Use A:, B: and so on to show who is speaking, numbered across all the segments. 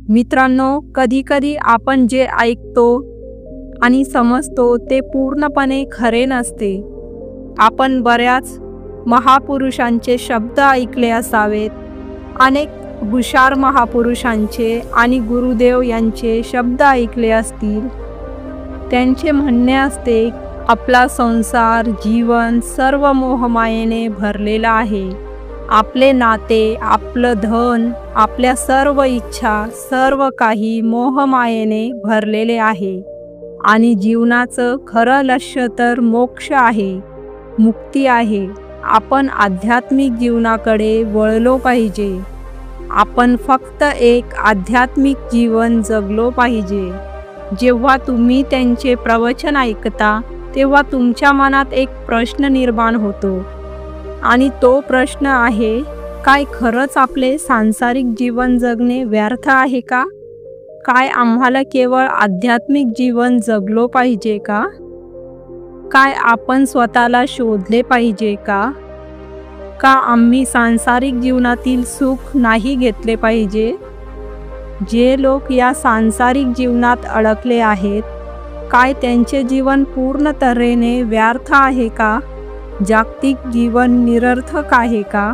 A: मित्रांनो, कधीकधी आपण जे ऐकतो आणि समजतो ते पूर्णपणे खरे नसते. आपण बऱ्याच महापुरुषांचे शब्द ऐकले असावेत. अनेक हुशार महापुरुषांचे आणि गुरुदेव यांचे शब्द ऐकले असतील. त्यांचे म्हणणे असते, आपला संसार, जीवन सर्व मोहमायेने भरलेला आहे. आपले नाते, आपलं धन, आपल्या सर्व इच्छा, सर्व काही मोहमायेने भरलेले आहे. आणि जीवनाचं खरं लक्ष्य तर मोक्ष आहे, मुक्ती आहे. आपण आध्यात्मिक जीवनाकडे वळलो पाहिजे. आपण फक्त एक आध्यात्मिक जीवन जगलो पाहिजे. जेव्हा तुम्ही त्यांचे प्रवचन ऐकता तेव्हा तुमच्या मनात एक प्रश्न निर्माण होतो. आणि तो प्रश्न आहे, काय खरंच आपले सांसारिक जीवन जगणे व्यर्थ आहे का? काय आम्हाला केवळ आध्यात्मिक जीवन जगलो पाहिजे का? काय आपण स्वतःला शोधले पाहिजे का? का आम्ही सांसारिक जीवनातील सुख नाही घेतले पाहिजे? जे लोक या सांसारिक जीवनात अडकले आहेत, काय त्यांचे जीवन पूर्ण तऱ्हेने व्यर्थ आहे का? जागतिक जीवन निरर्थक आहे का?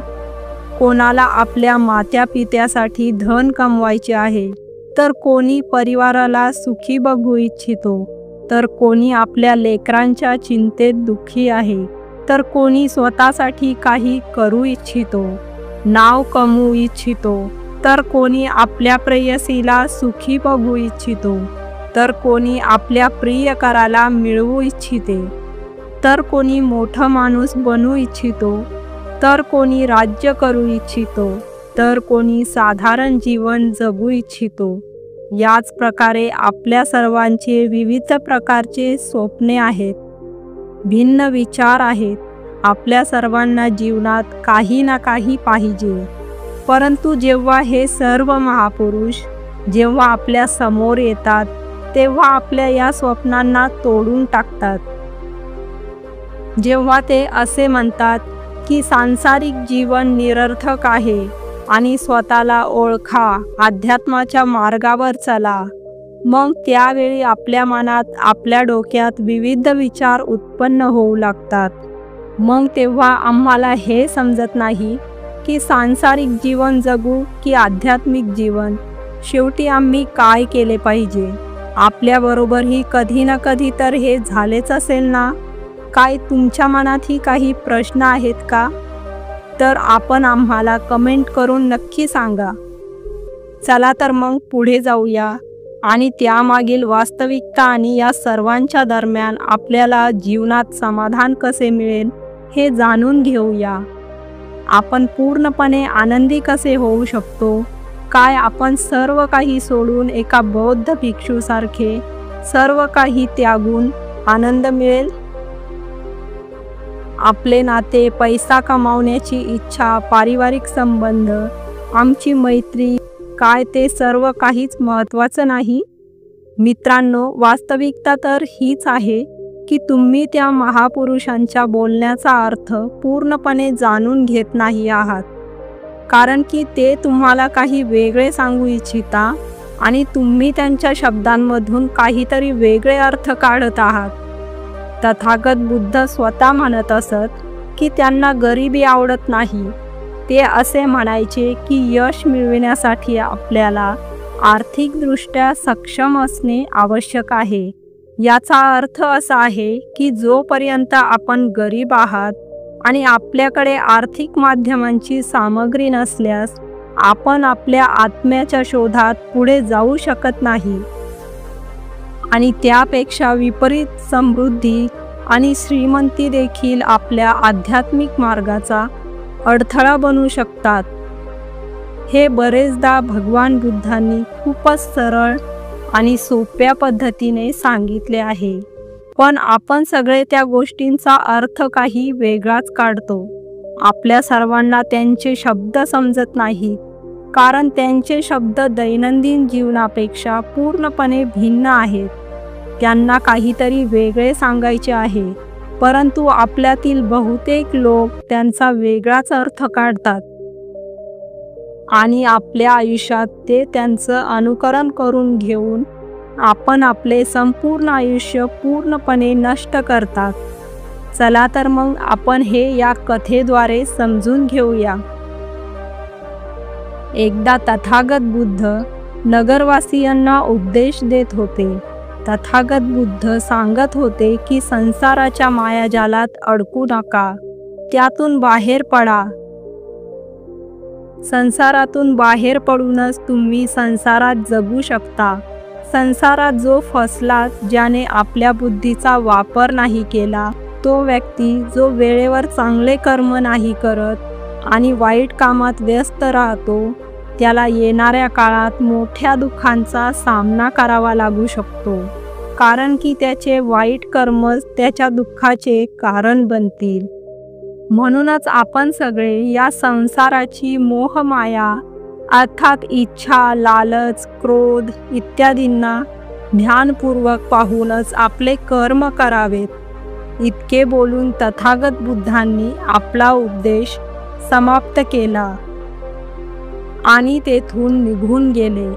A: कोणाला आपल्या मात्यापित्यासाठी धन कमवायचे आहे, तर कोणी परिवाराला सुखी बघू इच्छितो, तर कोणी आपल्या लेकरांच्या चिंतेत दुःखी आहे, तर कोणी स्वतःसाठी काही करू इच्छितो, नाव कमवू इच्छितो, तर कोणी आपल्या प्रेयसीला सुखी बघू इच्छितो, तर कोणी आपल्या प्रियकराला मिळवू इच्छिते, तर कोणी मोठा माणूस बनू इच्छितो, तर कोणी राज्य करू इच्छितो, तर कोणी साधारण जीवन जगू इच्छितो. याच प्रकारे आपल्या सर्वांचे विविध प्रकारचे स्वप्ने आहेत, भिन्न विचार आहेत. आपल्या सर्वांना जीवनात काही ना काही पाहिजे. परंतु जेव्हा हे सर्व महापुरुष जेव्हा आपल्या समोर येतात, तेव्हा आपल्या या स्वप्नांना तोडून टाकतात. जेव्हा ते असे म्हणतात की सांसारिक जीवन निरर्थक आहे आणि स्वतःला ओळखा, अध्यात्माच्या मार्गावर चला, मग त्यावेळी आपल्या मनात, आपल्या डोक्यात विविध विचार उत्पन्न होऊ लागतात. मग तेव्हा आम्हाला हे समजत नाही की सांसारिक जीवन जगू की आध्यात्मिक जीवन. शेवटी आम्ही काय केले पाहिजे? आपल्याबरोबरही कधी ना कधी तर हे झालेच असेल ना? काय तुमच्या मनातही काही प्रश्न आहेत का? तर आपण आम्हाला कमेंट करून नक्की सांगा. चला तर मग पुढे जाऊया आणि त्यामागील वास्तविकता आणि या सर्वांच्या दरम्यान आपल्याला जीवनात समाधान कसे मिळेल हे जाणून घेऊया. आपण पूर्णपणे आनंदी कसे होऊ शकतो? काय आपण सर्व काही सोडून एका बौद्ध भिक्षूसारखे सर्व काही त्यागून आनंद मिळेल? आपले नाते, पैसा कमावण्याची इच्छा, पारिवारिक संबंध, आमची मैत्री, काय ते सर्व काहीच महत्त्वाचं नाही? मित्रांनो, वास्तविकता तर हीच आहे की तुम्ही त्या महापुरुषांच्या बोलण्याचा अर्थ पूर्णपणे जाणून घेत नाही आहात. कारण की ते तुम्हाला काही वेगळे सांगू इच्छिता आणि तुम्ही त्यांच्या शब्दांमधून काहीतरी वेगळे अर्थ काढत आहात. तथागत बुद्ध स्वतः म्हणत असत की त्यांना गरिबी आवडत नाही. ते असे म्हणायचे की यश मिळविण्यासाठी आपल्याला आर्थिकदृष्ट्या सक्षम असणे आवश्यक आहे. याचा अर्थ असा आहे की जोपर्यंत आपण गरीब आहात आणि आपल्याकडे आर्थिक माध्यमांची सामग्री नसल्यास आपण आपल्या आत्म्याच्या शोधात पुढे जाऊ शकत नाही. आणि त्यापेक्षा विपरीत समृद्धी आणि श्रीमंती देखील आपल्या आध्यात्मिक मार्गाचा अडथळा बनू शकतात. हे बरेचदा भगवान बुद्धांनी खूपच सरळ आणि सोप्या पद्धतीने सांगितले आहे. पण आपण सगळे त्या गोष्टींचा अर्थ काही वेगळाच काढतो. आपल्या सर्वांना त्यांचे शब्द समजत नाहीत, कारण त्यांचे शब्द दैनंदिन जीवनापेक्षा पूर्णपणे भिन्न आहेत. त्यांना काहीतरी वेगळे सांगायचे आहे, परंतु आपल्यातील बहुतेक लोक त्यांचा वेगळाच अर्थ काढतात. आणि आपल्या आयुष्यात ते त्यांचं अनुकरण करून घेऊन आपण आपले संपूर्ण आयुष्य पूर्णपणे नष्ट करतात. चला तर मग आपण हे या कथेद्वारे समजून घेऊया. एकदा तथागत बुद्ध नगरवासियांना उपदेश देत होते. तथागत बुद्ध सांगत होते की संसाराच्या मायाजालात अडकू नका, त्यातून बाहेर पडा. संसारातून बाहेर पडूनच तुम्ही संसारात जगू शकता. संसारात जो फसला, ज्याने आपल्या बुद्धीचा वापर नाही केला, तो व्यक्ती जो वेळेवर चांगले कर्म नाही करत आणि वाईट कामात व्यस्त राहतो, त्याला येणाऱ्या काळात मोठ्या दुःखांचा सामना करावा लागू शकतो, कारण की त्याचे वाईट कर्मच त्याच्या दुःखाचे कारण बनतील. म्हणूनच आपण सगळे या संसाराची मोहमाया अर्थात इच्छा, लालच, क्रोध इत्यादींना ध्यानपूर्वक पाहूनच आपले कर्म करावेत. इतके बोलून तथागत बुद्धांनी आपला उपदेश समाप्त केला आणि तेथून निघून गेले.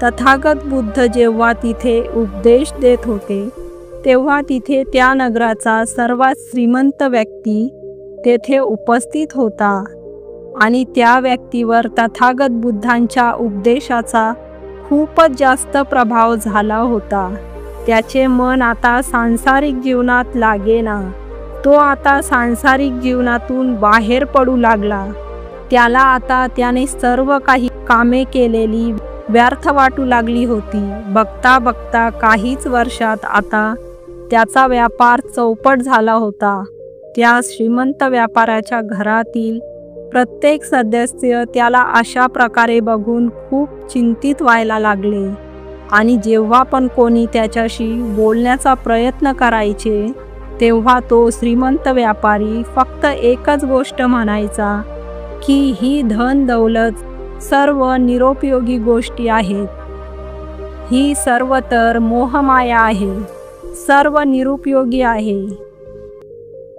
A: तथागत बुद्ध जेव्हा तिथे उपदेश देत होते, तेव्हा तिथे त्या नगराचा सर्वात श्रीमंत व्यक्ती तेथे उपस्थित होता आणि त्या व्यक्तीवर तथागत बुद्धांच्या उपदेशाचा खूपच जास्त प्रभाव झाला होता. त्याचे मन आता सांसारिक जीवनात लागेना. तो आता सांसारिक जीवनातून बाहेर पडू लागला. त्याला आता त्याने सर्व काही कामे केलेली व्यर्थ वाटू लागली होती. बघता बघता काहीच वर्षात आता त्याचा व्यापार चौपट झाला होता. त्या श्रीमंत व्यापाऱ्याच्या घरातील प्रत्येक सदस्य त्याला अशा प्रकारे बघून खूप चिंतित व्हायला लागले आणि जेव्हा पण कोणी त्याच्याशी बोलण्याचा प्रयत्न करायचे, तेव्हा तो श्रीमंत व्यापारी फक्त एकच गोष्ट म्हणायचा की ही धन दौलत सर्व निरुपयोगी गोष्टी आहेत. ही सर्व तर मोहमाया आहे, सर्व निरुपयोगी आहे.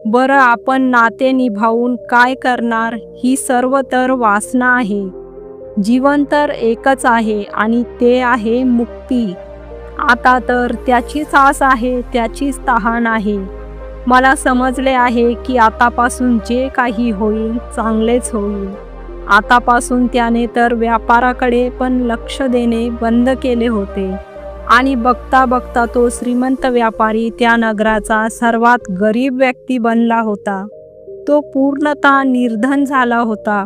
A: बरं, आपण नाते निभावून काय करणार? ही सर्व तर वासना आहे. जीवन तर एकच आहे आणि ते आहे मुक्ती. आता तर त्याचीच आस आहे, त्याचीच तहान आहे. मला समजले आहे की आतापासून जे काही होईल चांगलेच होईल. आतापासून त्याने तर व्यापाराकडे पण लक्ष देणे बंद केले होते आणि बघता बघता तो श्रीमंत व्यापारी त्या नगराचा सर्वात गरीब व्यक्ती बनला होता. तो पूर्णतः निर्धन झाला होता.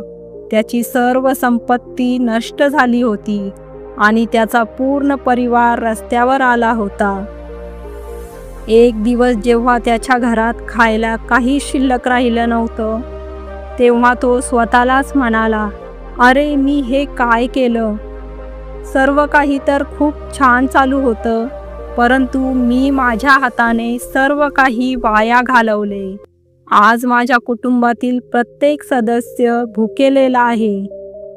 A: त्याची सर्व संपत्ती नष्ट झाली होती आणि त्याचा पूर्ण परिवार रस्त्यावर आला होता. एक दिवस जेव्हा त्याच्या घरात खायला काही शिल्लक राहिलं नव्हतं, तेव्हा तो स्वतःलाच म्हणाला, अरे मी हे काय केलं? सर्व काही तर खूप छान चालू होतं, परंतु मी माझ्या हाताने सर्व काही वाया घालवले. आज माझ्या कुटुंबातील प्रत्येक सदस्य भुकेलेला आहे.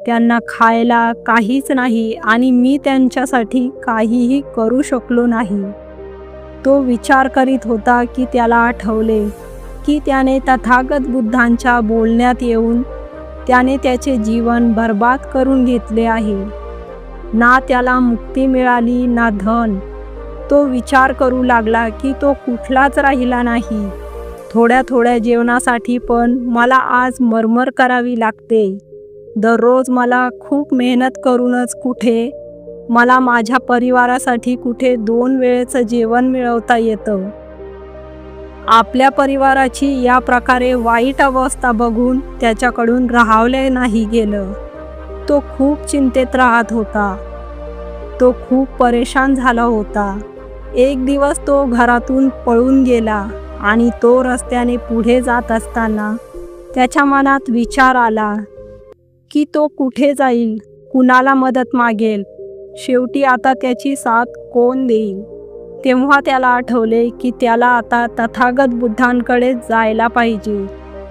A: त्यांना खायला काहीच नाही आणि मी त्यांच्यासाठी काहीही करू शकलो नाही. तो विचार करीत होता की त्याला आठवले की त्याने तथागत बुद्धांच्या बोलण्यात येऊन त्याने त्याचे जीवन बर्बाद करून घेतले आहे. ना त्याला मुक्ती मिळाली ना धन. तो विचार करू लागला की तो कुठलाच राहिला नाही. थोड्या थोड्या जेवणासाठी पण मला आज मरमर करावी लागते. दररोज मला खूप मेहनत करूनच कुठे मला माझ्या परिवारासाठी कुठे 2 वेळेचं जेवण मिळवता येतं. आपल्या परिवाराची या प्रकारे वाईट अवस्था बघून त्याच्याकडून राहावले नाही गेलं. तो खूप चिंतेत राहत होता. तो खूप परेशान झाला होता. एक दिवस तो घरातून पळून गेला आणि तो रस्त्याने पुढे जात असताना त्याच्या मनात विचार आला की तो कुठे जाईल, कुणाला मदत मागेल, शेवटी आता त्याची साथ कोण देईल. तेव्हा त्याला आठवले की त्याला आता तथागत बुद्धांकडे जायला पाहिजे,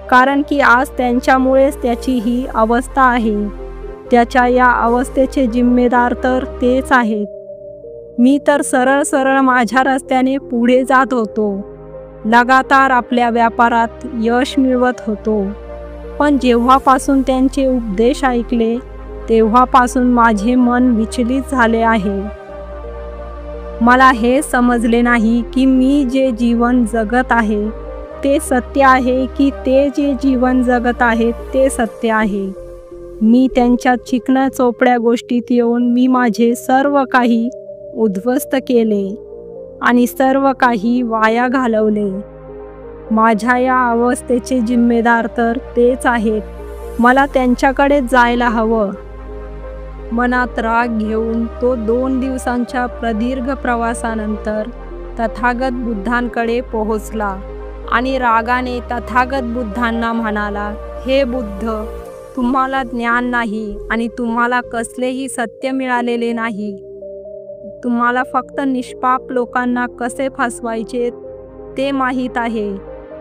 A: कारण की आज त्यांच्यामुळेच त्याची ही अवस्था आहे. त्याच्या या अवस्थेचे जिम्मेदार तर तेच आहेत. मी तर सरळ सरळ माझ्या रस्त्याने पुढे जात होतो. लगातार आपल्या व्यापारात यश मिळवत होतो. पण जेव्हापासून त्यांचे उपदेश ऐकले तेव्हापासून माझे मन विचलित झाले आहे. मला हे समजले नाही की मी जे जीवन जगत आहे ते सत्य आहे की ते जे जीवन जगत आहेत ते सत्य आहे. मी त्यांच्या चिकन्या चोपड्या गोष्टीत येऊन मी माझे सर्व काही उद्ध्वस्त केले आणि सर्व काही वाया घालवले. माझ्या या अवस्थेचे जिम्मेदार तर तेच आहेत. मला त्यांच्याकडे जायला हवं. मनात राग घेऊन तो 2 दिवसांच्या प्रदीर्घ प्रवासानंतर तथागत बुद्धांकडे पोहोचला आणि रागाने तथागत बुद्धांना म्हणाला, हे बुद्ध, तुम्हाला ज्ञान नाही आणि तुम्हाला कसलेही सत्य मिळालेले नाही. तुम्हाला फक्त निष्पाप लोकांना कसे फसवायचे ते माहीत आहे.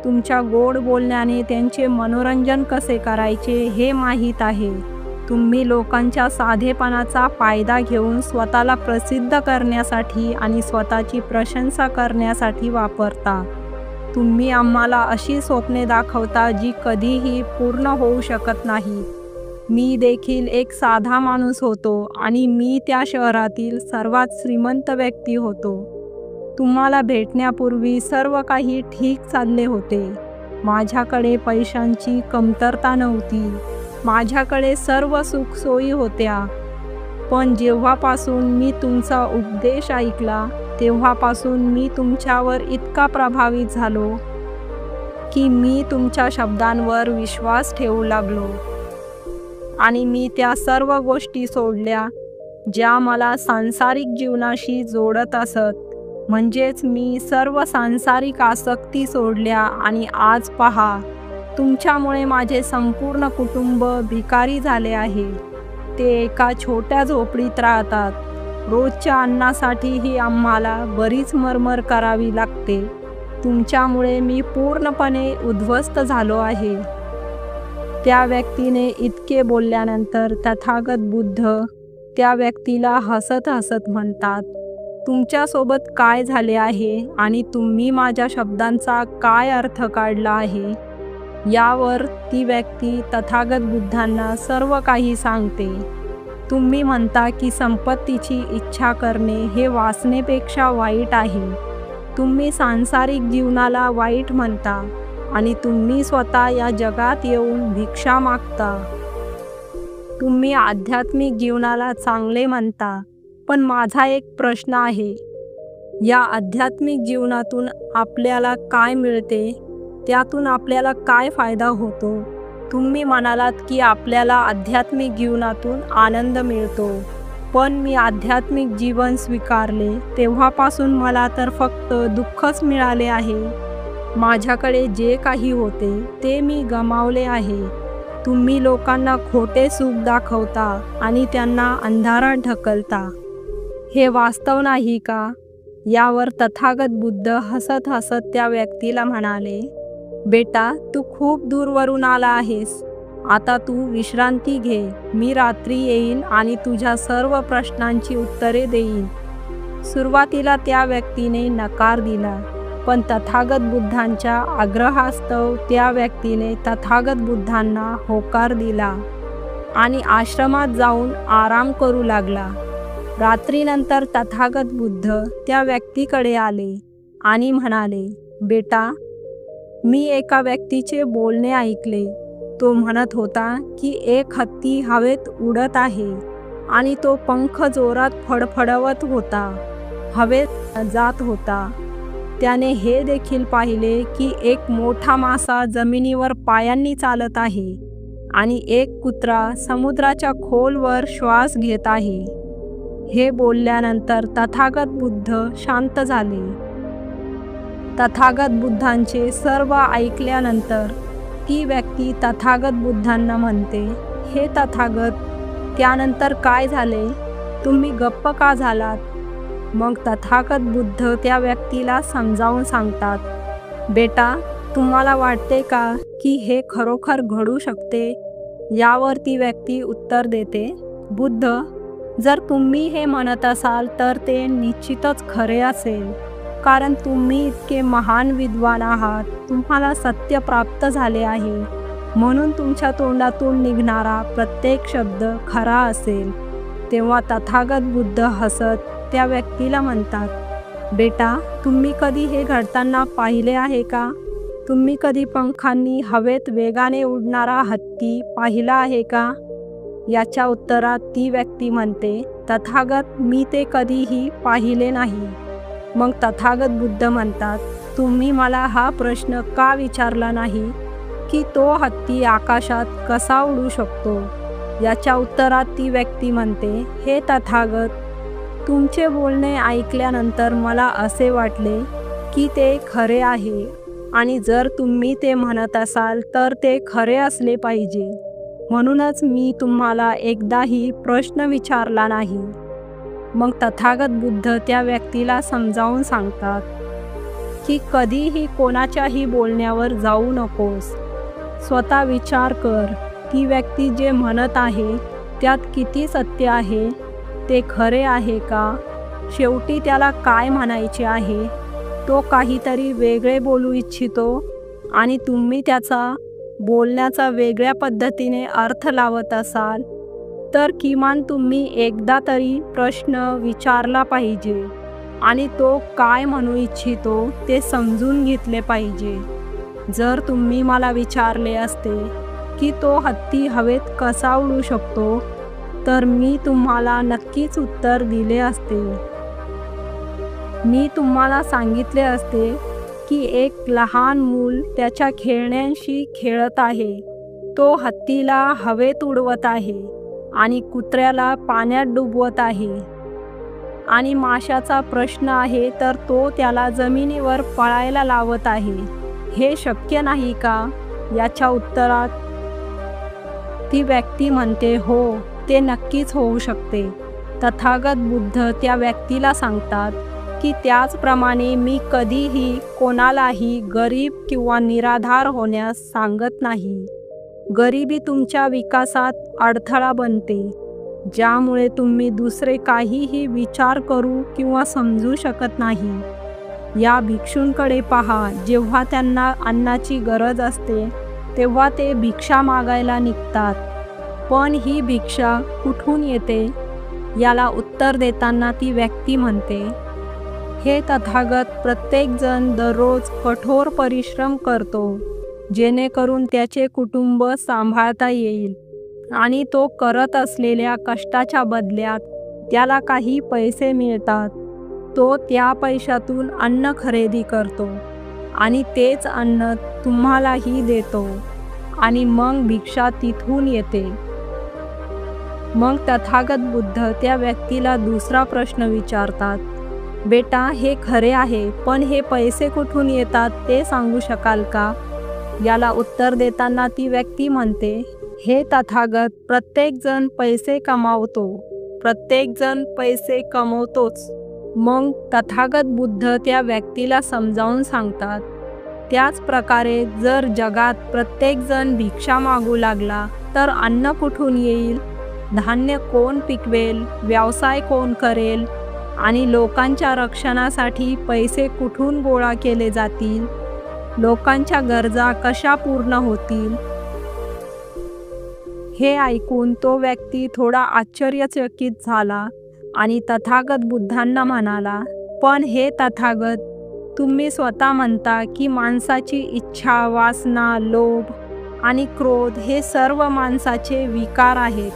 A: तुमच्या गोड बोलण्याने त्यांचे मनोरंजन कसे करायचे हे माहीत आहे. तुम्ही लोकांच्या साधेपणाचा फायदा घेऊन स्वतःला प्रसिद्ध करण्यासाठी आणि स्वतःची प्रशंसा करण्यासाठी वापरता. तुम्ही आम्हाला अशी स्वप्ने दाखवता जी कधीही पूर्ण होऊ शकत नाही. मी देखील एक साधा माणूस होतो आणि मी त्या शहरातील सर्वात श्रीमंत व्यक्ती होतो. तुम्हाला भेटण्यापूर्वी सर्व काही ठीक चालले होते. माझ्याकडे पैशांची कमतरता नव्हती. माझ्याकडे सर्व सुखसोयी होत्या. पण जेव्हापासून मी तुमचा उपदेश ऐकला तेव्हापासून मी तुमच्यावर इतका प्रभावित झालो की मी तुमच्या शब्दांवर विश्वास ठेवू लागलो आणि मी त्या सर्व गोष्टी सोडल्या ज्या मला सांसारिक जीवनाशी जोडत असत. म्हणजेच मी सर्व सांसारिक आसक्ती सोडल्या आणि आज पहा, तुमच्यामुळे माझे संपूर्ण कुटुंब भिकारी झाले आहे. ते एका छोट्या झोपडीत राहतात. रोजच्या अन्नासाठीही आम्हाला बरीच मरमर करावी लागते. तुमच्यामुळे मी पूर्णपणे उद्ध्वस्त झालो आहे. त्या व्यक्तीने इतके बोलल्यानंतर तथागत बुद्ध त्या व्यक्तीला हसत हसत म्हणतात, तुमच्यासोबत काय झाले आहे आणि तुम्ही माझ्या शब्दांचा काय अर्थ काढला आहे. यावर ती व्यक्ती तथागत बुद्धांना सर्व काही सांगते. तुम्ही म्हणता की संपत्तीची इच्छा करणे हे वासनेपेक्षा वाईट आहे. तुम्ही सांसारिक जीवनाला वाईट म्हणता आणि तुम्ही स्वतः या जगात येऊन भिक्षा मागता. तुम्ही आध्यात्मिक जीवनाला चांगले म्हणता. पण माझा एक प्रश्न आहे, या आध्यात्मिक जीवनातून आपल्याला काय मिळते? त्यातून आपल्याला काय फायदा होतो? तुम्ही म्हणालात की आपल्याला आध्यात्मिक जीवनातून आनंद मिळतो. पण मी आध्यात्मिक जीवन स्वीकारले तेव्हापासून मला तर फक्त दुःखच मिळाले आहे. माझ्याकडे जे काही होते ते मी गमावले आहे. तुम्ही लोकांना खोटे सुख दाखवता आणि त्यांना अंधारात ढकलता. हे वास्तव नाही का? यावर तथागत बुद्ध हसत हसत त्या व्यक्तीला म्हणाले, बेटा, तू खूप दूरवरून आला आहेस. आता तू विश्रांती घे. मी रात्री येईन आणि तुझ्या सर्व प्रश्नांची उत्तरे देईन. सुरुवातीला त्या व्यक्तीने नकार दिला, पण तथागत बुद्धांच्या आग्रहास्तव त्या व्यक्तीने तथागत बुद्धांना होकार दिला आणि आश्रमात जाऊन आराम करू लागला. रात्रीनंतर तथागत बुद्ध त्या व्यक्तीकडे आले आणि म्हणाले, बेटा, मी एका व्यक्तीचे बोलणे ऐकले. तो म्हणत होता की एक हत्ती हवेत उडत आहे आणि तो पंख जोरात फडफडवत होता, हवेत जात होता. त्याने हे देखील पाहिले की एक मोठा मासा जमिनीवर पायांनी चालत आहे आणि एक कुत्रा समुद्राच्या खोलवर श्वास घेत आहे. हे बोलल्यानंतर तथागत बुद्ध शांत झाले. तथागत बुद्धांचे सर्व ऐकल्यानंतर ती व्यक्ती तथागत बुद्धांना म्हणते, हे तथागत, त्यानंतर काय झाले? तुम्ही गप्प का झालात? मग तथागत बुद्ध त्या व्यक्तीला समजावून सांगतात, बेटा, तुम्हाला वाटते का की हे खरोखर घडू शकते? यावर ती व्यक्ती उत्तर देते, बुद्ध, जर तुम्ही हे म्हणत असाल तर ते निश्चितच खरे असेल, कारण तुम्ही इतके महान विद्वान आहात. तुम्हाला सत्य प्राप्त झाले आहे. म्हणून तुमच्या तोंडातून निघणारा प्रत्येक शब्द खरा असेल. तेव्हा तथागत बुद्ध हसत त्या व्यक्तीला म्हणतात, बेटा, तुम्ही कधी हे घडताना पाहिले आहे का? तुम्ही कधी पंखांनी हवेत वेगाने उडणारा हत्ती पाहिला आहे का? याच्या उत्तरात ती व्यक्ती म्हणते, तथागत, मी ते कधीही पाहिले नाही. मग तथागत बुद्ध म्हणतात, तुम्ही मला हा प्रश्न का विचारला नाही की तो हत्ती आकाशात कसा उडू शकतो? याच्या उत्तरात ती व्यक्ती म्हणते, हे तथागत, तुमचे बोलणे ऐकल्यानंतर मला असे वाटले की ते खरे आहे आणि जर तुम्ही ते म्हणत असाल तर ते खरे असले पाहिजे. म्हणूनच मी तुम्हाला एकदाही प्रश्न विचारला नाही. मग तथागत बुद्ध त्या व्यक्तीला समजावून सांगतात की कधीही कोणाच्याही बोलण्यावर जाऊ नकोस. स्वतः विचार कर, ती व्यक्ती जे म्हणत आहे त्यात किती सत्य आहे, ते खरे आहे का? शेवटी त्याला काय म्हणायचे आहे? तो काहीतरी वेगळे बोलू इच्छितो आणि तुम्ही त्याचा बोलण्याचा वेगळ्या पद्धतीने अर्थ लावत असाल तर किमान तुम्ही एकदा तरी प्रश्न विचारला पाहिजे आणि तो काय म्हणू इच्छितो ते समजून घेतले पाहिजे. जर तुम्ही मला विचारले असते की तो हत्ती हवेत कसा उडू शकतो तर मी तुम्हाला नक्कीच उत्तर दिले असते. मी तुम्हाला सांगितले असते की एक लहान मूल त्याच्या खेळण्यांशी खेळत आहे, तो हत्तीला हवेत उडवत आहे आणि कुत्र्याला पाण्यात डुबवत आहे आणि माशाचा प्रश्न आहे तर तो त्याला जमिनीवर पळायला लावत आहे. हे शक्य नाही का? याच्या उत्तरात ती व्यक्ती म्हणते, हो, ते नक्कीच होऊ शकते. तथागत बुद्ध त्या व्यक्तीला सांगतात की त्याचप्रमाणे मी कधीही कोणालाही गरीब किंवा निराधार होण्यास सांगत नाही. गरिबी तुमच्या विकासात अडथळा बनते, ज्यामुळे तुम्ही दुसरे काहीही विचार करू किंवा समजू शकत नाही. या भिक्षूंकडे पहा, जेव्हा त्यांना अन्नाची गरज असते तेव्हा ते भिक्षा मागायला निघतात. पण ही भिक्षा कुठून येते? याला उत्तर देताना ती व्यक्ती म्हणते, हे तथागत, प्रत्येकजण दररोज कठोर परिश्रम करतो जेणेकरून त्याचे कुटुंब सांभाळता येईल आणि तो करत असलेल्या कष्टाच्या बदल्यात त्याला काही पैसे मिळतात. तो त्या पैशातून अन्न खरेदी करतो आणि तेच अन्न तुम्हालाही देतो आणि मग भिक्षा तिथून येते. मग तथागत बुद्ध त्या व्यक्तीला दुसरा प्रश्न विचारतात, बेटा, हे खरे आहे, पण हे पैसे कुठून येतात ते सांगू शकाल का? याला उत्तर देताना ती व्यक्ती म्हणते, हे तथागत, प्रत्येकजण पैसे कमावतो, प्रत्येकजण पैसे कमवतोच. मग तथागत बुद्ध त्या व्यक्तीला समजावून सांगतात, त्याच प्रकारे जर जगात प्रत्येकजण भिक्षा मागू लागला तर अन्न कुठून येईल? धान्य कोण पिकवेल? व्यवसाय कोण करेल? आणि लोकांच्या रक्षणासाठी पैसे कुठून गोळा केले जातील? लोकांच्या गरजा कशा पूर्ण होतील? हे ऐकून तो व्यक्ती थोडा आश्चर्यचकित झाला आणि तथागत बुद्धांना म्हणाला, पण हे तथागत, तुम्ही स्वतः म्हणता की माणसाची इच्छा, वासना, लोभ आणि क्रोध हे सर्व माणसाचे विकार आहेत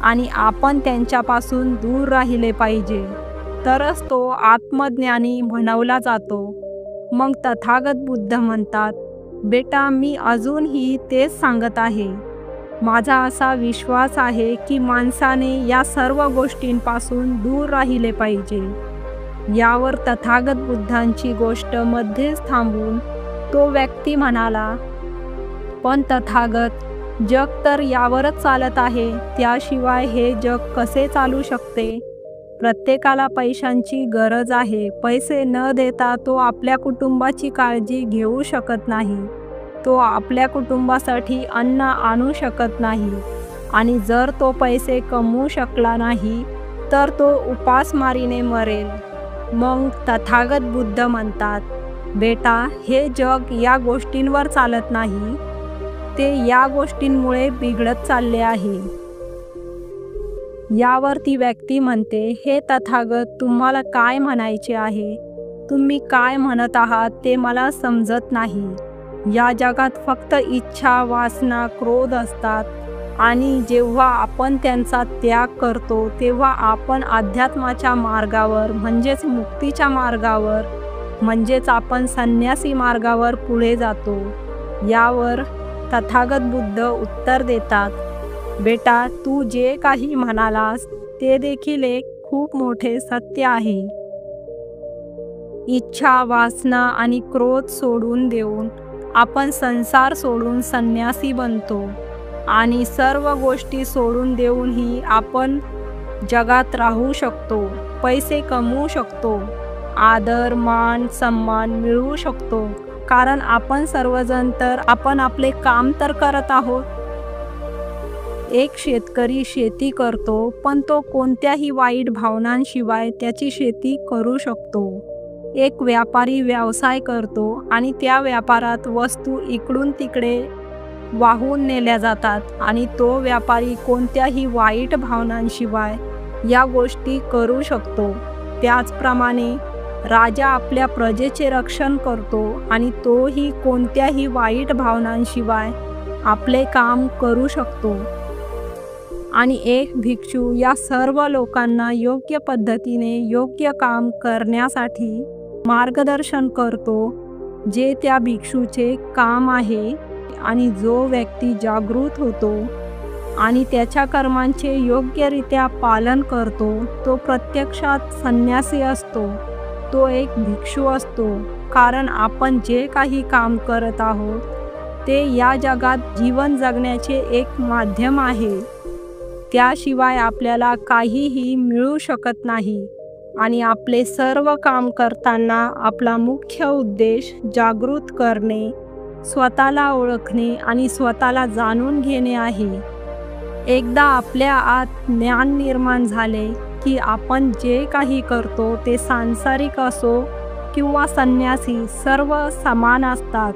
A: आणि आपण त्यांच्यापासून दूर राहिले पाहिजे, तरच तो आत्मज्ञानी म्हणवला जातो. मग तथागत बुद्ध म्हणतात, बेटा, मी अजूनही तेच सांगत आहे. माझा असा विश्वास आहे की माणसाने या सर्व गोष्टींपासून दूर राहिले पाहिजे. यावर तथागत बुद्धांची गोष्ट मध्येच थांबून तो व्यक्ती म्हणाला, पण तथागत, जग तर यावरच चालत आहे, त्याशिवाय हे जग कसे चालू शकते? प्रत्येकाला पैशांची गरज आहे. पैसे न देता तो आपल्या कुटुंबाची काळजी घेऊ शकत नाही. तो आपल्या कुटुंबासाठी अन्न आणू शकत नाही आणि जर तो पैसे कमवू शकला नाही तर तो उपासमारीने मरेल. मग तथागत बुद्ध म्हणतात, बेटा, हे जग या गोष्टींवर चालत नाही, ते या गोष्टींमुळे बिघडत चालले आहे. यावर ती व्यक्ती म्हणते, हे तथागत, तुम्हाला काय म्हणायचे आहे? तुम्ही काय म्हणत आहात ते मला समजत नाही. या जगात फक्त इच्छा, वासना, क्रोध असतात आणि जेव्हा आपण त्यांचा त्याग करतो तेव्हा आपण अध्यात्माच्या मार्गावर म्हणजेच मुक्तीच्या मार्गावर म्हणजेच आपण संन्यासी मार्गावर पुढे जातो. यावर तथागत बुद्ध उत्तर देतात, बेटा, तू जे काही म्हणालास ते देखील एक खूप मोठे सत्य आहे. इच्छा, वासना आणि क्रोध सोडून देऊन आपण संसार सोडून संन्यासी बनतो आणि सर्व गोष्टी सोडून देऊनही आपण जगात राहू शकतो, पैसे कमवू शकतो, आदर, मान, सन्मान मिळवू शकतो, कारण आपण सर्वजण तर आपण आपले काम तर करत आहोत. एक शेतकरी शेती करतो, पण तो कोणत्याही वाईट भावनांशिवाय त्याची शेती करू शकतो. एक व्यापारी व्यवसाय करतो आणि त्या व्यापारात वस्तू इकडून तिकडे वाहून नेल्या जातात आणि तो व्यापारी कोणत्याही वाईट भावनांशिवाय या गोष्टी करू शकतो. त्याचप्रमाणे राजा आपल्या प्रजेचे रक्षण करतो आणि तोही कोणत्याही वाईट भावनांशिवाय आपले काम करू शकतो. आणि एक भिक्षू या सर्व लोकांना योग्य पद्धतीने योग्य काम करण्यासाठी मार्गदर्शन करतो, जे त्या भिक्षूचे काम आहे. आणि जो व्यक्ती जागृत होतो आणि त्याच्या कर्मांचे योग्यरित्या पालन करतो तो प्रत्यक्षात संन्यासी असतो, तो एक भिक्षू असतो. कारण आपण जे काही काम करत आहोत ते या जगात जीवन जगण्याचे एक माध्यम आहे. त्याशिवाय आपल्याला काहीही मिळू शकत नाही. आणि आपले सर्व काम करताना आपला मुख्य उद्देश जागृत करणे, स्वतःला ओळखणे आणि स्वतःला जाणून घेणे आहे. एकदा आपल्या आत ज्ञान निर्माण झाले की आपण जे काही करतो ते सांसारिक असो किंवा संन्यासी सर्व समान असतात.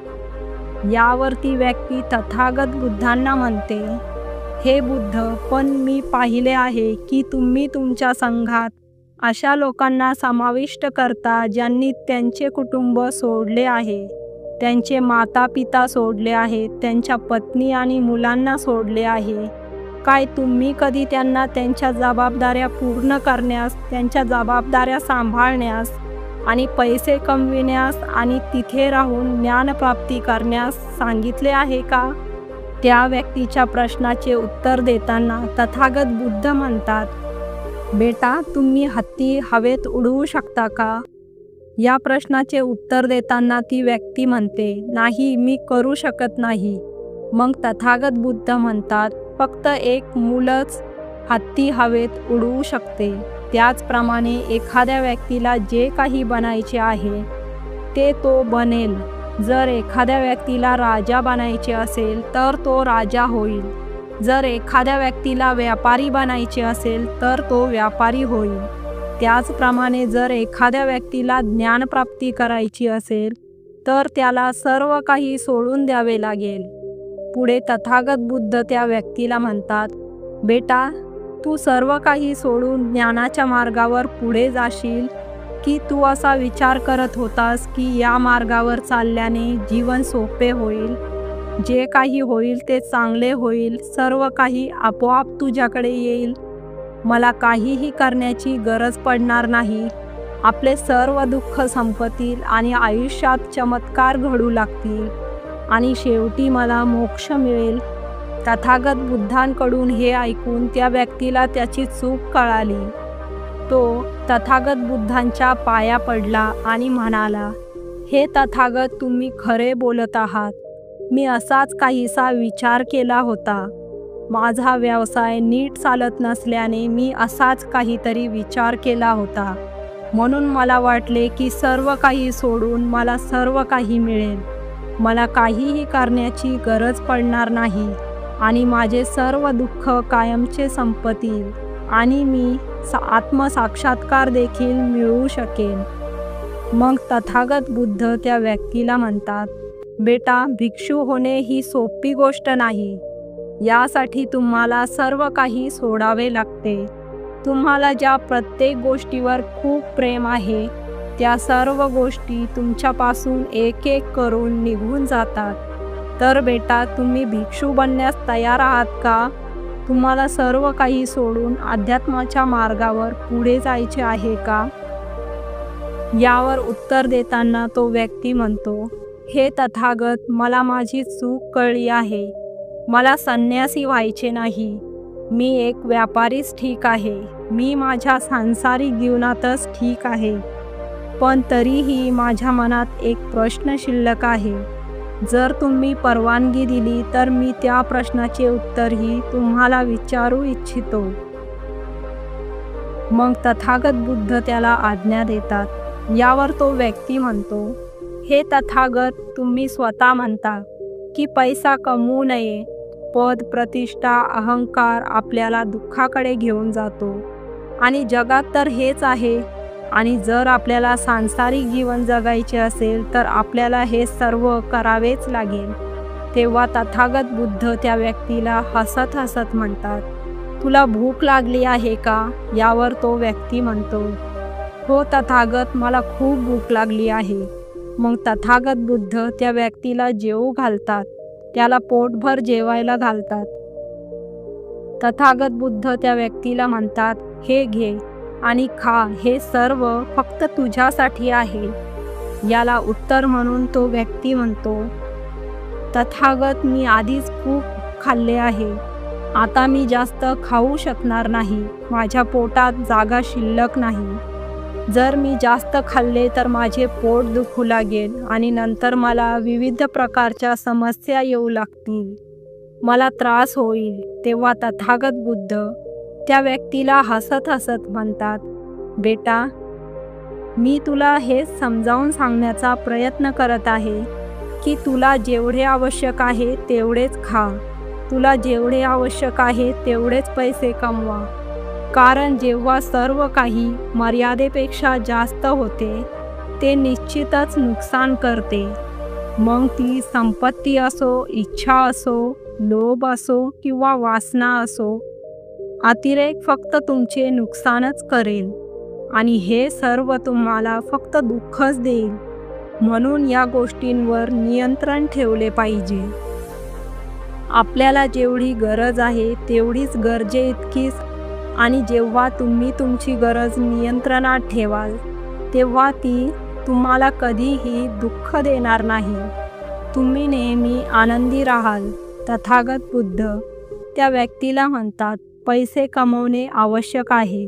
A: यावरती व्यक्ती तथागत बुद्धांना म्हणते, हे बुद्ध, पण मी पाहिले आहे की तुम्ही तुमच्या संघात अशा लोकांना समाविष्ट करता ज्यांनी त्यांचे कुटुंब सोडले आहे, त्यांचे माता पिता सोडले आहेत, त्यांच्या पत्नी आणि मुलांना सोडले आहे. काय तुम्ही कधी त्यांना त्यांच्या जबाबदाऱ्या पूर्ण करण्यास, त्यांच्या जबाबदाऱ्या सांभाळण्यास आणि पैसे कमविण्यास आणि तिथे राहून ज्ञानप्राप्ती करण्यास सांगितले आहे का? त्या व्यक्तीच्या प्रश्नाचे उत्तर देताना तथागत बुद्ध म्हणतात, बेटा, तुम्ही हत्ती हवेत उडवू शकता का? या प्रश्नाचे उत्तर देताना ती व्यक्ती म्हणते, नाही, मी करू शकत नाही. मग तथागत बुद्ध म्हणतात, फक्त एक मूलच हत्ती हवेत उडवू शकते. त्याचप्रमाणे एखाद्या व्यक्तीला जे काही बनायचे आहे ते तो बनेल. जर एखाद्या व्यक्तीला राजा बनायचे असेल तर तो राजा होईल. जर एखाद्या व्यक्तीला व्यापारी बनायचे असेल तर तो व्यापारी होईल. त्याचप्रमाणे जर एखाद्या व्यक्तीला ज्ञानप्राप्ती करायची असेल तर त्याला सर्व काही सोडून द्यावे लागेल. पुढे तथागत बुद्ध त्या व्यक्तीला म्हणतात, बेटा, तू सर्व काही सोडून ज्ञानाच्या मार्गावर पुढे जाशील की तू असा विचार करत होतास की या मार्गावर चालल्याने जीवन सोपे होईल, जे काही होईल ते चांगले होईल, सर्व काही आपोआप तुझ्याकडे येईल, मला काहीही करण्याची गरज पडणार नाही, आपले सर्व दुःख संपतील आणि आयुष्यात चमत्कार घडू लागतील आणि शेवटी मला मोक्ष मिळेल. तथागत बुद्धांकडून हे ऐकून त्या व्यक्तीला त्याची चूक कळाली. तो तथागत बुद्धांच्या पाया पडला आणि म्हणाला, हे तथागत, तुम्ही खरे बोलत आहात. मी असाच काहीसा विचार केला होता. माझा व्यवसाय नीट चालत नसल्याने मी असाच काहीतरी विचार केला होता. म्हणून मला वाटले की सर्व काही सोडून मला सर्व काही मिळेल, मला काहीही करण्याची गरज पडणार नाही आणि माझे सर्व दुःख कायमचे संपतील आणि मी आत्मसाक्षात्कार देखील मिळवू शकेन. मग तथागत बुद्ध त्या व्यक्तीला म्हणतात, बेटा, भिक्षू होणे ही सोपी गोष्ट नाही. यासाठी तुम्हाला सर्व काही सोडावे लागते. तुम्हाला ज्या प्रत्येक गोष्टीवर खूप प्रेम आहे त्या सर्व गोष्टी तुमच्यापासून एक एक करून निघून जातात. तर बेटा, तुम्ही भिक्षू बनण्यास तयार आहात का? तुम्हाला सर्व काही सोडून अध्यात्माच्या मार्गावर पुढे जायचे आहे का? यावर उत्तर देताना तो व्यक्ती म्हणतो, हे तथागत, मला माझी चूक कळली आहे. मला संन्यासी व्हायचे नाही. मी एक व्यापारीच ठीक आहे. मी माझ्या सांसारिक जीवनातच ठीक आहे. पण तरीही माझ्या मनात एक प्रश्न शिल्लक आहे. जर तुम्ही परवानगी दिली तर मी त्या प्रश्नाचे उत्तरही तुम्हाला विचारू इच्छितो. मग तथागत बुद्ध त्याला आज्ञा देतात. यावर तो व्यक्ती म्हणतो, हे तथागत, तुम्ही स्वतः म्हणता की पैसा कमवू नये. पद, प्रतिष्ठा, अहंकार आपल्याला दुःखाकडे घेऊन जातो आणि जगात तर हेच आहे. आणि जर आपल्याला सांसारिक जीवन जगायचे असेल तर आपल्याला हे सर्व करावेच लागेल. तेव्हा तथागत बुद्ध त्या व्यक्तीला हसत हसत म्हणतात, तुला भूक लागली आहे का? यावर तो व्यक्ती म्हणतो, हो तथागत, मला खूप भूक लागली आहे. मग तथागत बुद्ध त्या व्यक्तीला जेवू घालतात. त्याला पोटभर जेवायला घालतात. तथागत बुद्ध त्या व्यक्तीला म्हणतात, हे घे आणि खा. हे सर्व फक्त तुझ्यासाठी आहे. याला उत्तर म्हणून तो व्यक्ती म्हणतो, तथागत, मी आधीच खूप खाल्ले आहे. आता मी जास्त खाऊ शकणार नाही. माझ्या पोटात जागा शिल्लक नाही. जर मी जास्त खाल्ले तर माझे पोट दुखू लागेल आणि नंतर मला विविध प्रकारच्या समस्या येऊ लागतील. मला त्रास होईल. तेव्हा तथागत बुद्ध त्या व्यक्तीला हसत हसत म्हणतात, बेटा, मी तुला हे समजावून सांगण्याचा प्रयत्न करत आहे की तुला जेवढे आवश्यक आहे तेवढेच खा. तुला जेवढे आवश्यक आहे तेवढेच पैसे कमवा. कारण जेव्हा सर्व काही मर्यादेपेक्षा जास्त होते ते निश्चितच नुकसान करते. मग ती संपत्ती असो, इच्छा असो, लोभ असो किंवा वासना असो, अतिरेक फक्त तुमचे नुकसानच करेल आणि हे सर्व तुम्हाला फक्त दुःखच देईल. म्हणून या गोष्टींवर नियंत्रण ठेवले पाहिजे. आपल्याला जेवढी गरज आहे तेवढीच गरजेइतकीच. आणि जेव्हा तुम्ही तुमची गरज नियंत्रणात ठेवाल तेव्हा ती तुम्हाला कधीही दुःख देणार नाही. तुम्ही नेहमी आनंदी राहाल. तथागत बुद्ध त्या व्यक्तीला म्हणतात, पैसे कमवणे आवश्यक आहे.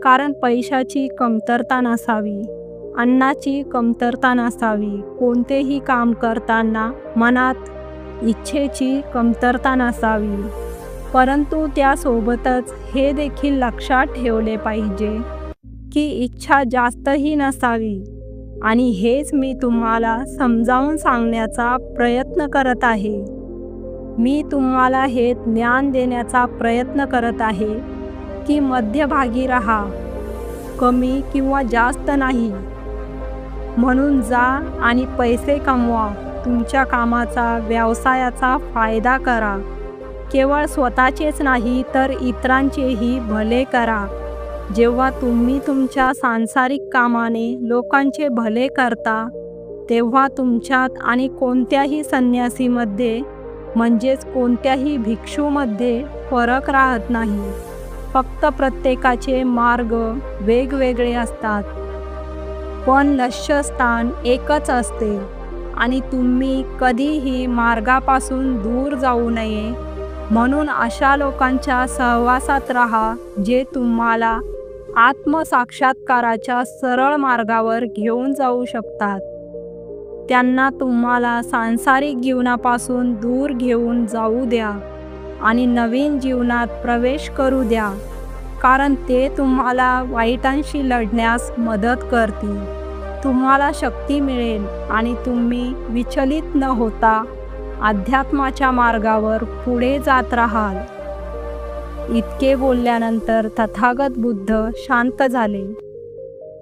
A: कारण पैशाची कमतरता नसावी, अन्नाची कमतरता नसावी. कोणतेही काम करताना मनात इच्छेची कमतरता नसावी. परंतु त्यासोबतच हे देखील लक्षात ठेवले पाहिजे की इच्छा जास्तही नसावी. आणि हेच मी तुम्हाला समजावून सांगण्याचा प्रयत्न करत आहे. मी तुम्हाला हे ज्ञान देण्याचा प्रयत्न करत आहे की मध्यभागी राहा, कमी किंवा जास्त नाही. म्हणून जा आणि पैसे कमवा. तुमच्या कामाचा, व्यवसायाचा फायदा करा. केवळ स्वतःचेच नाही तर इतरांचेही भले करा. जेव्हा तुम्ही तुमच्या सांसारिक कामाने लोकांचे भले करता तेव्हा तुमच्यात आणि कोणत्याही संन्यासीमध्ये म्हणजेच कोणत्याही भिक्षूमध्ये फरक राहत नाही. फक्त प्रत्येकाचे मार्ग वेगवेगळे असतात पण लक्ष्यस्थान एकच असते. आणि तुम्ही कधीही मार्गापासून दूर जाऊ नये. म्हणून अशा लोकांच्या सहवासात राहा जे तुम्हाला आत्मसाक्षात्काराच्या सरळ मार्गावर घेऊन जाऊ शकतात. त्यांना तुम्हाला सांसारिक जीवनापासून दूर घेऊन जाऊ द्या आणि नवीन जीवनात प्रवेश करू द्या. कारण ते तुम्हाला वाईटांशी लढण्यास मदत करतील. तुम्हाला शक्ती मिळेल आणि तुम्ही विचलित न होता अध्यात्माच्या मार्गावर पुढे जात राहाल. इतके बोलल्यानंतर तथागत बुद्ध शांत झाले.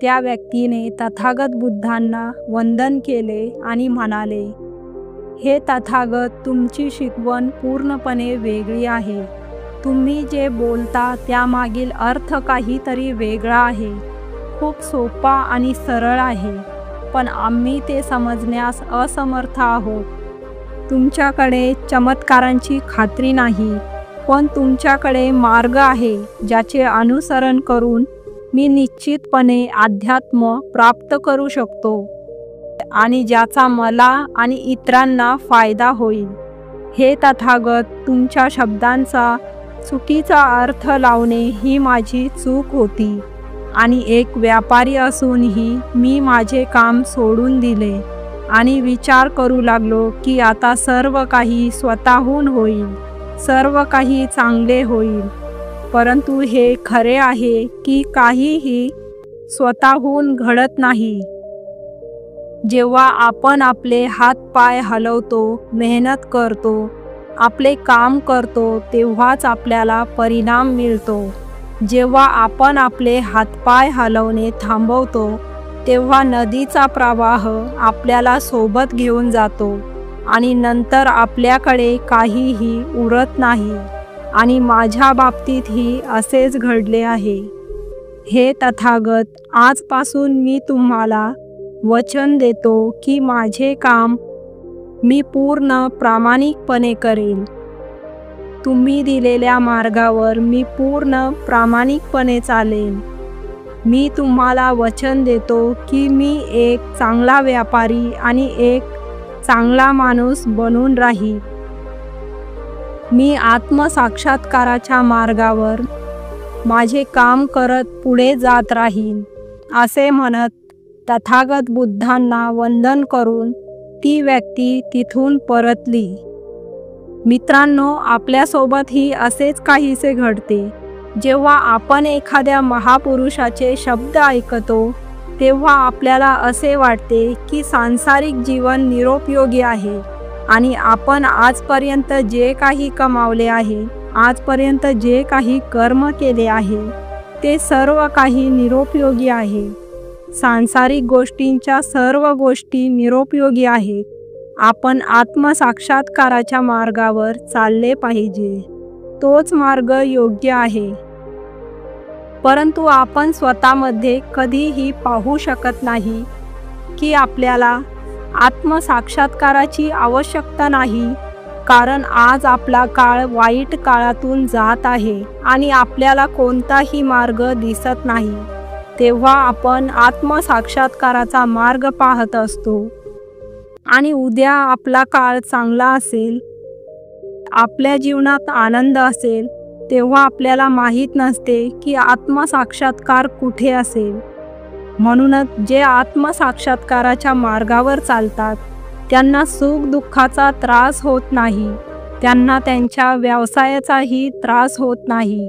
A: त्या व्यक्तीने तथागत बुद्धांना वंदन केले आणि म्हणाले, हे तथागत तुमची शिकवण पूर्णपणे वेगळी आहे. तुम्ही जे बोलता त्यामागील अर्थ काहीतरी वेगळा आहे. खूप सोपा आणि सरळ आहे, पण आम्ही ते समजण्यास असमर्थ आहोत. तुमच्याकडे चमत्कारांची खात्री नाही, पण तुमच्याकडे मार्ग आहे ज्याचे अनुसरण करून मी निश्चितपणे अध्यात्म प्राप्त करू शकतो आणि ज्याचा मला आणि इतरांना फायदा होईल. हे तथागत तुमच्या शब्दांचा चुकीचा अर्थ लावणे ही माझी चूक होती आणि एक व्यापारी असूनही मी माझे काम सोडून दिले आणि विचार करू लागलो की आता सर्व काही स्वतःहून होईल, सर्व काही चांगले होईल. परंतु हे खरे आहे की काहीही स्वतःहून घडत नाही. जेव्हा आपण आपले हात-पाय हलवतो, मेहनत करतो, आपले काम करतो, तेव्हाच आपल्याला परिणाम मिळतो. जेव्हा आपण आपले हातपाय हलवणे थांबवतो, तेव्हा नदीचा प्रवाह आपल्याला सोबत घेऊन जातो आणि नंतर आपल्याकडे काहीही उरत नाही. आणि माझ्या बाबतीतही असेच घडले आहे. हे तथागत, आजपासून मी तुम्हाला वचन देतो की माझे काम मी पूर्ण प्रामाणिकपणे करेन. तुम्ही दिलेल्या मार्गावर मी पूर्ण प्रामाणिकपणे चालेन. मी तुम्हाला वचन देतो की मी एक चांगला व्यापारी आणि एक चांगला माणूस बनून राहीन. मी आत्मसाक्षात्काराच्या मार्गावर माझे काम करत पुढे जात राहीन. असे म्हणत तथागत बुद्धांना वंदन करून ती व्यक्ती तिथून परतली. मित्रांनो, आपल्यासोबतही असेच काहीसे घडते. जेव्हा आपण एखाद्या महापुरुषाचे शब्द ऐकतो, तेव्हा आपल्याला असे वाटते की सांसारिक जीवन निरुपयोगी आहे आणि आपण आजपर्यंत जे काही कमावले आहे, आजपर्यंत जे काही कर्म केले आहे, ते सर्व काही निरुपयोगी आहे. सांसारिक गोष्टींच्या सर्व गोष्टी निरुपयोगी आहेत. आपण आत्मसाक्षात्काराच्या मार्गावर चालले पाहिजे. तोच मार्ग योग्य आहे. परंतु आपण स्वतःमध्ये कधीही पाहू शकत नाही की आपल्याला आत्मसाक्षात्काराची आवश्यकता नाही, कारण आज आपला काळ वाईट काळातून जात आहे आणि आपल्याला कोणताही मार्ग दिसत नाही. तेव्हा आपण आत्मसाक्षात्काराचा मार्ग पाहत असतो आणि उद्या आपला काळ चांगला असेल, आपल्या जीवनात आनंद असेल, तेव्हा आपल्याला माहीत नसते की आत्मसाक्षात्कार कुठे असेल. म्हणूनच जे आत्मसाक्षात्काराच्या मार्गावर चालतात त्यांना सुख दुःखाचा त्रास होत नाही. त्यांना त्यांच्या व्यवसायाचाही त्रास होत नाही.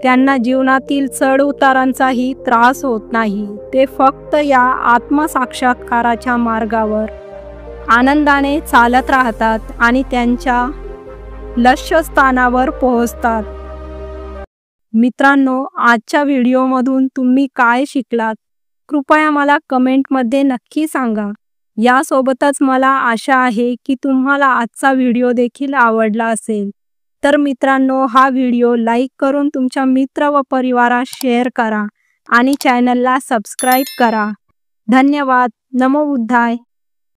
A: त्यांना जीवनातील चढउतारांचाही त्रास होत नाही. ते फक्त या आत्मसाक्षात्काराच्या मार्गावर आनंदाने चालत राहतात आणि त्यांच्या लक्ष्यस्थानावर पोहोचतात. मित्रांनो, आजच्या व्हिडिओमधून तुम्ही काय शिकलात? कृपया मला कमेंटमध्ये नक्की सांगा. यासोबतच मला आशा आहे की तुम्हाला आजचा व्हिडिओ देखील आवडला असेल. तर मित्रांनो, हा व्हिडिओ लाईक करून तुमच्या मित्र व परिवारास शेअर करा आणि चॅनलला सबस्क्राईब करा. धन्यवाद. नमो बुद्धाय.